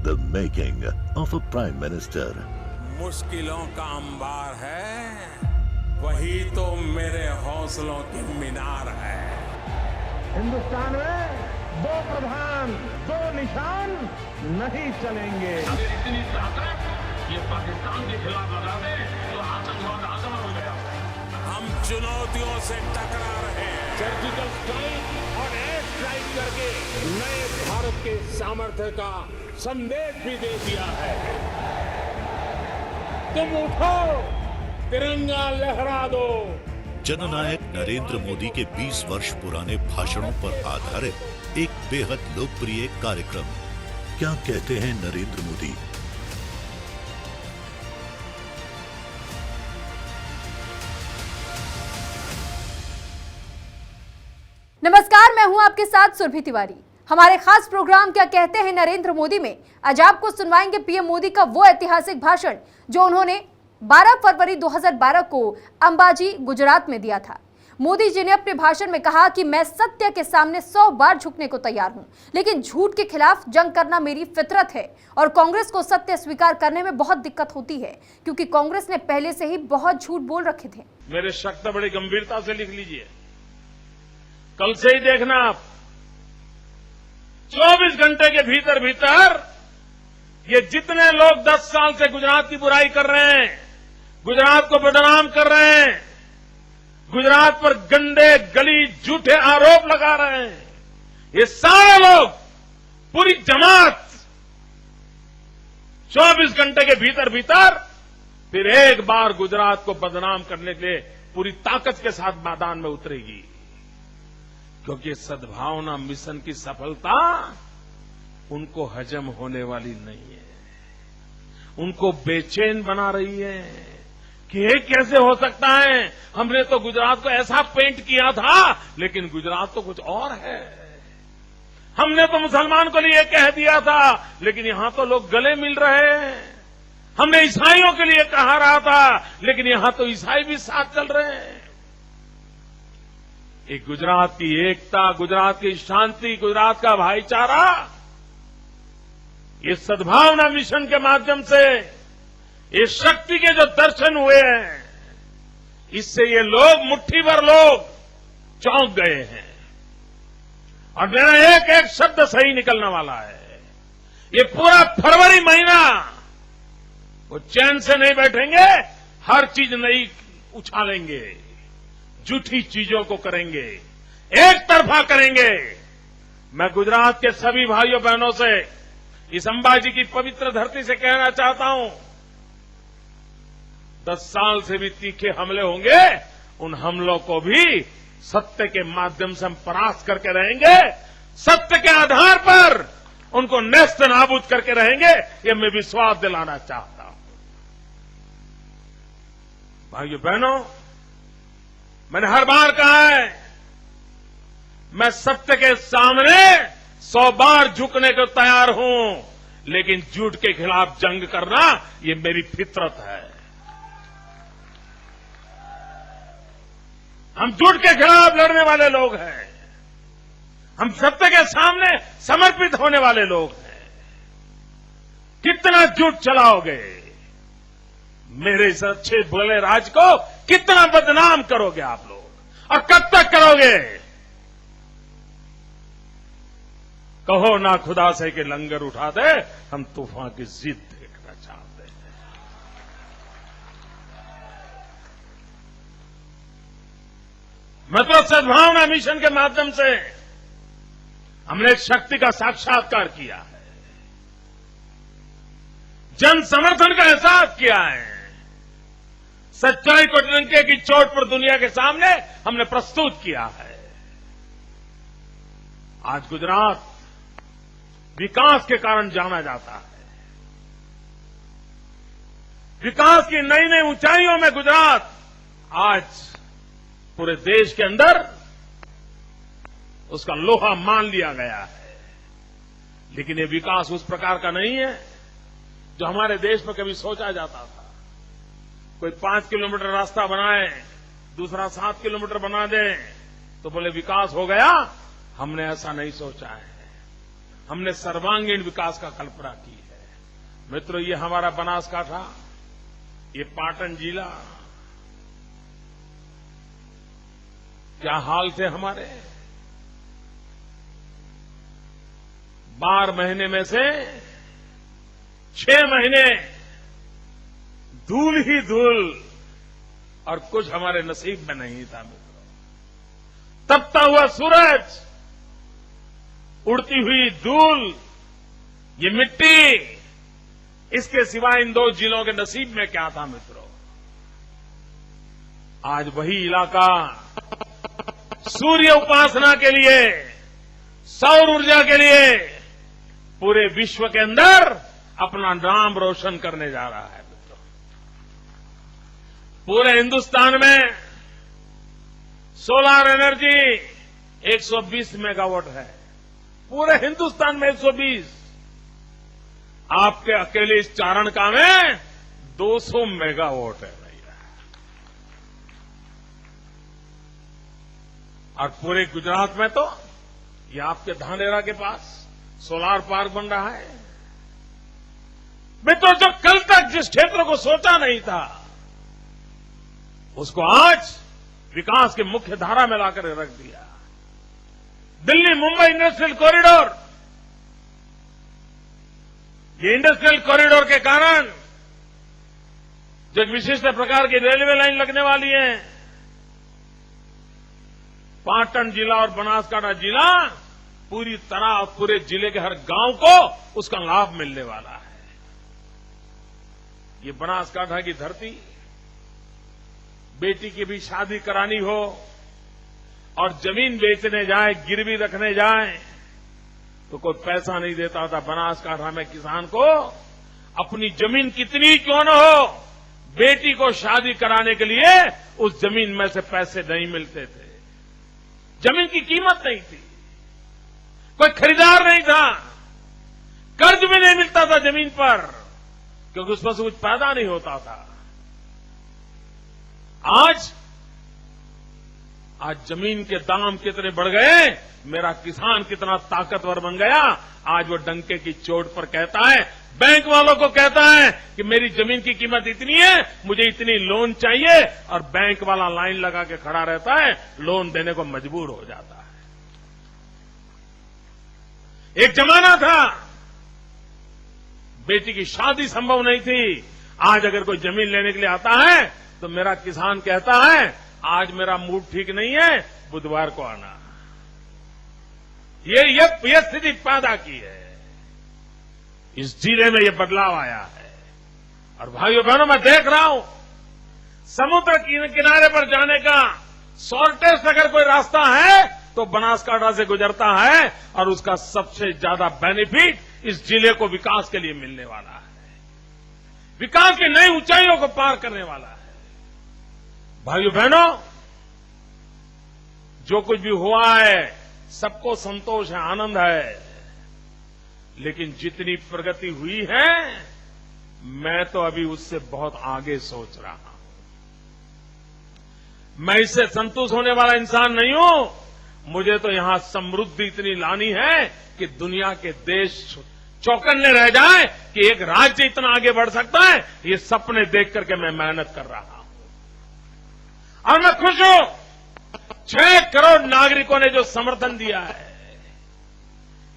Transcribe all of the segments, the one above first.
The making of a Prime Minister. मुश्किलों का अंबार है, वही तो मेरे हौसलों की मीनार है। हिंदुस्तान में दो प्रधान दो निशान नहीं चलेंगे। अगर इतनी ताकत ये पाकिस्तान के खिलाफ लगा दे तो आतंकवाद आसान हो गया। हम चुनौतियों से टकरा रहे हैं। सर्जिकल स्ट्राइक और एयर स्ट्राइक करके नए भारत के सामर्थ्य का संदेश भी दे दिया है। तुम उठो, तिरंगा लहरा दो। जननायक नरेंद्र मोदी के 20 वर्ष पुराने भाषणों पर आधारित एक बेहद लोकप्रिय कार्यक्रम। क्या कहते हैं नरेंद्र मोदी? नमस्कार, मैं हूं आपके साथ सुरभि तिवारी। हमारे खास प्रोग्राम क्या कहते हैं नरेंद्र मोदी में आज आपको सुनवाएंगे पीएम मोदी का वो ऐतिहासिक भाषण जो उन्होंने 12 फरवरी 2012 को अंबाजी, गुजरात में दिया था। मोदी जी ने अपने भाषण में कहा कि मैं सत्य के सामने 100 बार झुकने को तैयार हूं, लेकिन झूठ के खिलाफ जंग करना मेरी फितरत है और कांग्रेस को सत्य स्वीकार करने में बहुत दिक्कत होती है क्योंकि कांग्रेस ने पहले से ही बहुत झूठ बोल रखे थे। मेरे शब्द बड़ी गंभीरता से लिख लीजिए। कल से ही देखना आप, 24 घंटे के भीतर भीतर ये जितने लोग 10 साल से गुजरात की बुराई कर रहे हैं, गुजरात को बदनाम कर रहे हैं, गुजरात पर गंदे गली झूठे आरोप लगा रहे हैं, ये सारे लोग पूरी जमात 24 घंटे के भीतर भीतर फिर एक बार गुजरात को बदनाम करने के लिए पूरी ताकत के साथ मैदान में उतरेगी। क्योंकि सद्भावना मिशन की सफलता उनको हजम होने वाली नहीं है, उनको बेचैन बना रही है कि ये कैसे हो सकता है। हमने तो गुजरात को ऐसा पेंट किया था, लेकिन गुजरात तो कुछ और है। हमने तो मुसलमान को लिए कह दिया था, लेकिन यहां तो लोग गले मिल रहे हैं। हमने ईसाइयों के लिए कहा रहा था, लेकिन यहां तो ईसाई भी साथ चल रहे हैं। एक गुजरात की एकता, गुजरात की शांति, गुजरात का भाईचारा, ये सद्भावना मिशन के माध्यम से ये शक्ति के जो दर्शन हुए हैं, इससे ये लोग, मुट्ठी भर लोग चौंक गए हैं। और मेरा एक एक शब्द सही निकलने वाला है। ये पूरा फरवरी महीना वो चैन से नहीं बैठेंगे, हर चीज नई उछालेंगे, झूठी चीजों को करेंगे, एक तरफा करेंगे। मैं गुजरात के सभी भाइयों बहनों से इस अंबाजी की पवित्र धरती से कहना चाहता हूं, 10 साल से भी तीखे हमले होंगे, उन हमलों को भी सत्य के माध्यम से हम परास्त करके रहेंगे। सत्य के आधार पर उनको नेस्त नाबूद करके रहेंगे, ये मैं विश्वास दिलाना चाहता हूं। भाइयों बहनों, मैंने हर बार कहा है, मैं सत्य के सामने 100 बार झुकने को तैयार हूं, लेकिन झूठ के खिलाफ जंग करना ये मेरी फितरत है। हम झूठ के खिलाफ लड़ने वाले लोग हैं, हम सत्य के सामने समर्पित होने वाले लोग हैं। कितना झूठ चलाओगे, मेरे इस अच्छे भले राज को कितना बदनाम करोगे आप लोग, और कब तक करोगे? कहो ना खुदा से कि लंगर उठा दे, हम तूफान की जिद देखना चाहते हैं। मतलब सद्भावना मिशन के माध्यम से हमने एक शक्ति का साक्षात्कार किया है, जन समर्थन का एहसास किया है, सच्चाई को डंके की चोट पर दुनिया के सामने हमने प्रस्तुत किया है। आज गुजरात विकास के कारण जाना जाता है। विकास की नई नई ऊंचाइयों में गुजरात आज पूरे देश के अंदर उसका लोहा मान लिया गया है। लेकिन ये विकास उस प्रकार का नहीं है जो हमारे देश में कभी सोचा जाता था। कोई 5 किलोमीटर रास्ता बनाए, दूसरा 7 किलोमीटर बना दे तो बोले विकास हो गया। हमने ऐसा नहीं सोचा है, हमने सर्वांगीण विकास का कल्पना की है। मित्रों, ये हमारा बनासकांठा, ये पाटन जिला, क्या हाल थे हमारे। 12 महीने में से 6 महीने धूल ही धूल, और कुछ हमारे नसीब में नहीं था मित्रों। तपता हुआ सूरज, उड़ती हुई धूल, ये मिट्टी, इसके सिवाय इन 2 जिलों के नसीब में क्या था मित्रों। आज वही इलाका सूर्य उपासना के लिए, सौर ऊर्जा के लिए पूरे विश्व के अंदर अपना नाम रोशन करने जा रहा है मित्रों। पूरे हिंदुस्तान में सोलर एनर्जी 120 मेगावाट है, पूरे हिंदुस्तान में 120। आपके अकेले इस चारणका में 200 मेगावाट है भैया। और पूरे गुजरात में तो ये आपके धानेरा के पास सोलार पार्क बन रहा है मित्रों। जो कल तक जिस क्षेत्र को सोचा नहीं था, उसको आज विकास के मुख्य धारा में लाकर रख दिया। दिल्ली मुंबई इंडस्ट्रियल कॉरिडोर, ये इंडस्ट्रियल कॉरिडोर के कारण जो एक विशिष्ट प्रकार की रेलवे लाइन लगने वाली है, पाटन जिला और बनासकांठा जिला पूरी तरह पूरे जिले के हर गांव को उसका लाभ मिलने वाला है। ये बनासकांठा की धरती, बेटी की भी शादी करानी हो और जमीन बेचने जाए, गिरवी रखने जाए, तो कोई पैसा नहीं देता था। बनासकांठा में किसान को अपनी जमीन कितनी क्यों न हो, बेटी को शादी कराने के लिए उस जमीन में से पैसे नहीं मिलते थे। जमीन की कीमत नहीं थी, कोई खरीदार नहीं था, कर्ज भी नहीं मिलता था जमीन पर, क्योंकि उस पर से कुछ पैदा नहीं होता था। आज जमीन के दाम कितने बढ़ गए, मेरा किसान कितना ताकतवर बन गया। आज वो डंके की चोट पर कहता है, बैंक वालों को कहता है कि मेरी जमीन की कीमत इतनी है, मुझे इतनी लोन चाहिए, और बैंक वाला लाइन लगा के खड़ा रहता है, लोन देने को मजबूर हो जाता है। एक जमाना था बेटी की शादी संभव नहीं थी। आज अगर कोई जमीन लेने के लिए आता है तो मेरा किसान कहता है, आज मेरा मूड ठीक नहीं है, बुधवार को आना। ये स्थिति पैदा की है। इस जिले में ये बदलाव आया है। और भाइयों बहनों, मैं देख रहा हूं समुद्र किनारे पर जाने का शॉर्टेस्ट अगर कोई रास्ता है तो बनासकांठा से गुजरता है, और उसका सबसे ज्यादा बेनिफिट इस जिले को विकास के लिए मिलने वाला है, विकास की नई ऊंचाइयों को पार करने वाला है। भाइयों बहनों, जो कुछ भी हुआ है सबको संतोष है, आनंद है, लेकिन जितनी प्रगति हुई है मैं तो अभी उससे बहुत आगे सोच रहा हूं। मैं इससे संतुष्ट होने वाला इंसान नहीं हूं। मुझे तो यहां समृद्धि इतनी लानी है कि दुनिया के देश चौकन्ने रह जाए कि एक राज्य इतना आगे बढ़ सकता है। ये सपने देख करके मैं मेहनत कर रहा हूं, और मैं खुश हूं 6 करोड़ नागरिकों ने जो समर्थन दिया है।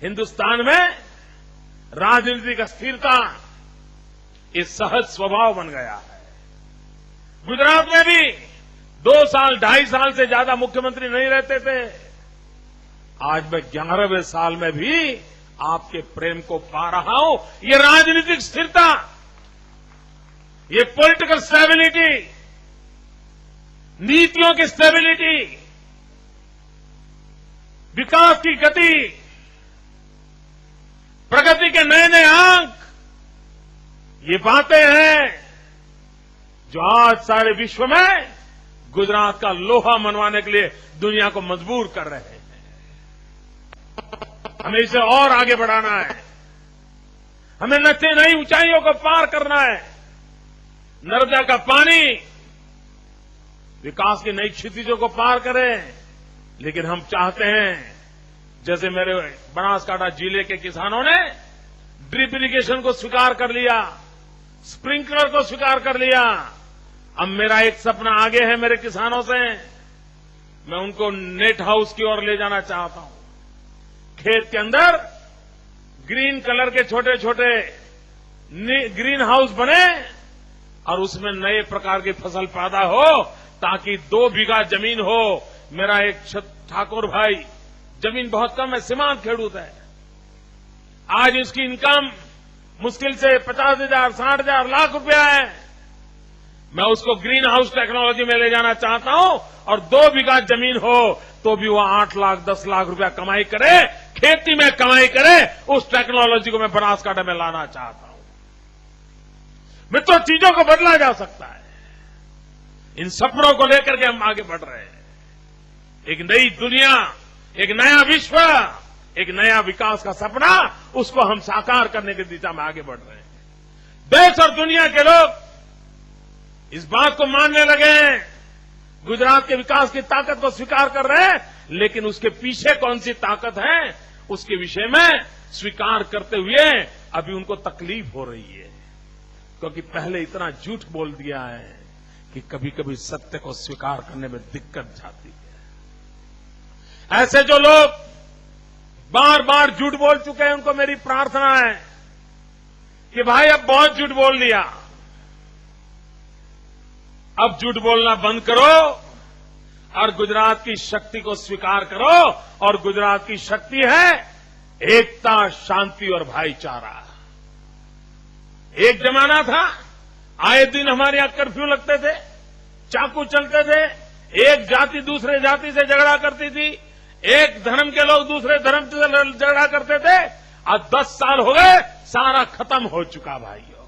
हिंदुस्तान में राजनीतिक अस्थिरता ये सहज स्वभाव बन गया है। गुजरात में भी 2 साल 2.5 साल से ज्यादा मुख्यमंत्री नहीं रहते थे। आज मैं 11वें साल में भी आपके प्रेम को पा रहा हूं। ये राजनीतिक स्थिरता, ये पॉलिटिकल स्टेबिलिटी, नीतियों की स्टेबिलिटी, विकास की गति, प्रगति के नए नए अंक, ये बातें हैं जो आज सारे विश्व में गुजरात का लोहा मनवाने के लिए दुनिया को मजबूर कर रहे हैं। हमें इसे और आगे बढ़ाना है, हमें नई ऊंचाइयों को पार करना है। नर्मदा का पानी विकास की नई क्षितिजों को पार करे, लेकिन हम चाहते हैं जैसे मेरे बनासकांठा जिले के किसानों ने ड्रिप इरिगेशन को स्वीकार कर लिया, स्प्रिंकलर को स्वीकार कर लिया। अब मेरा एक सपना आगे है मेरे किसानों से, मैं उनको नेट हाउस की ओर ले जाना चाहता हूं। खेत के अंदर ग्रीन कलर के छोटे छोटे ग्रीन हाउस बने और उसमें नए प्रकार की फसल पैदा हो, ताकि 2 बीघा जमीन हो। मेरा एक ठाकुर भाई, जमीन बहुत कम है, सीमांत खेडूत है, आज उसकी इनकम मुश्किल से 50,000, 60,000, लाख रुपया है। मैं उसको ग्रीन हाउस टेक्नोलॉजी में ले जाना चाहता हूं और 2 बीघा जमीन हो तो भी वह 8 लाख 10 लाख रुपया कमाई करे, खेती में कमाई करे। उस टेक्नोलॉजी को मैं बनासकांठा में लाना चाहता हूं। मित्रों, चीजों को बदला जा सकता है। इन सपनों को लेकर के हम आगे बढ़ रहे हैं। एक नई दुनिया, एक नया विश्व, एक नया विकास का सपना, उसको हम साकार करने की दिशा में आगे बढ़ रहे हैं। देश और दुनिया के लोग इस बात को मानने लगे हैं, गुजरात के विकास की ताकत को स्वीकार कर रहे हैं, लेकिन उसके पीछे कौन सी ताकत है, उसके विषय में स्वीकार करते हुए अभी उनको तकलीफ हो रही है, क्योंकि पहले इतना झूठ बोल दिया है कि कभी कभी सत्य को स्वीकार करने में दिक्कत जाती है। ऐसे जो लोग बार बार झूठ बोल चुके हैं, उनको मेरी प्रार्थना है कि भाई अब बहुत झूठ बोल लिया, अब झूठ बोलना बंद करो और गुजरात की शक्ति को स्वीकार करो। और गुजरात की शक्ति है एकता, शांति और भाईचारा। एक जमाना था, आए दिन हमारे यहां कर्फ्यू लगते थे, चाकू चलते थे, एक जाति दूसरे जाति से झगड़ा करती थी, एक धर्म के लोग दूसरे धर्म से झगड़ा करते थे। आज 10 साल हो गए, सारा खत्म हो चुका भाइयों।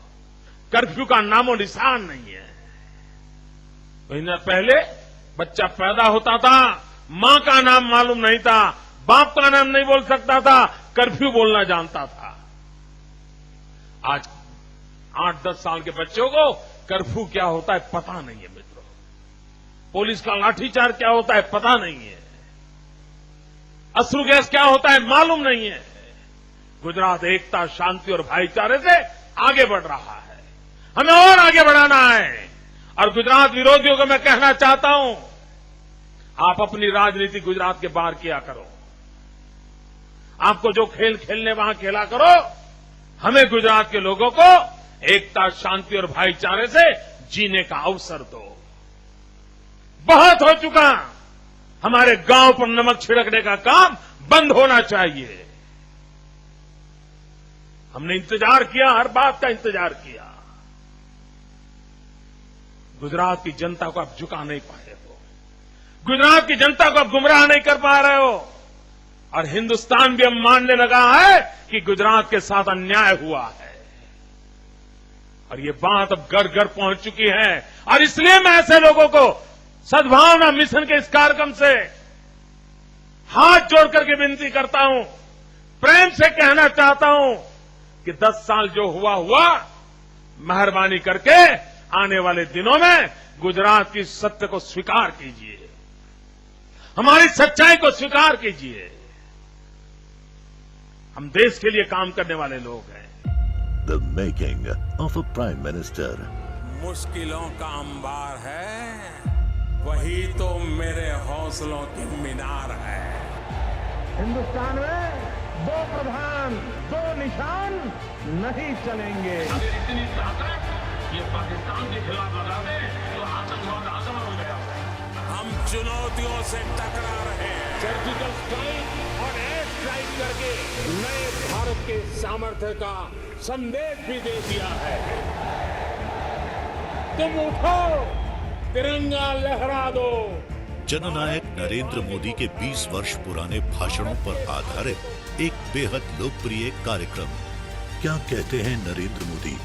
कर्फ्यू का नामो निशान नहीं है। महीना पहले बच्चा पैदा होता था, मां का नाम मालूम नहीं था, बाप का नाम नहीं बोल सकता था, कर्फ्यू बोलना जानता था। आज 8-10 साल के बच्चों को कर्फ्यू क्या होता है पता नहीं है मित्रों। पुलिस का लाठीचार्ज क्या होता है पता नहीं है। अश्रु गैस क्या होता है मालूम नहीं है। गुजरात एकता, शांति और भाईचारे से आगे बढ़ रहा है। हमें और आगे बढ़ाना है। और गुजरात विरोधियों को मैं कहना चाहता हूं, आप अपनी राजनीति गुजरात के बाहर किया करो। आपको जो खेल खेलने वहां खेला करो। हमें गुजरात के लोगों को एकता, शांति और भाईचारे से जीने का अवसर दो। बहुत हो चुका, हमारे गांव पर नमक छिड़कने का काम बंद होना चाहिए। हमने इंतजार किया, हर बात का इंतजार किया। गुजरात की जनता को आप झुका नहीं पाए हो, गुजरात की जनता को आप गुमराह नहीं कर पा रहे हो। और हिंदुस्तान भी अब मानने लगा है कि गुजरात के साथ अन्याय हुआ है। और ये बात अब घर घर पहुंच चुकी है। और इसलिए मैं ऐसे लोगों को सद्भावना मिशन के इस कार्यक्रम से हाथ जोड़ करके विनती करता हूं, प्रेम से कहना चाहता हूं कि 10 साल जो हुआ, मेहरबानी करके आने वाले दिनों में गुजरात की सत्य को स्वीकार कीजिए, हमारी सच्चाई को स्वीकार कीजिए। हम देश के लिए काम करने वाले लोग हैं। The making of a Prime Minister. मुश्किलों का अंबार है, वही तो मेरे हौसलों की मीनार है। हिंदुस्तान में 2 प्रधान 2 निशान नहीं चलेंगे। अगर इतनी ताकत ये पाकिस्तान के खिलाफ लगा दे तो आतंकवाद आसमान हो गया। हम चुनौतियों से टकरा रहे हैं। सर्जिकल स्ट्राइक और एयर स्ट्राइक करके नए भारत के सामर्थ्य का संदेश भी दे दिया है। तुम उठो, तिरंगा लहरा दो। जननायक नरेंद्र मोदी के 20 वर्ष पुराने भाषणों पर आधारित एक बेहद लोकप्रिय कार्यक्रम क्या कहते हैं नरेंद्र मोदी।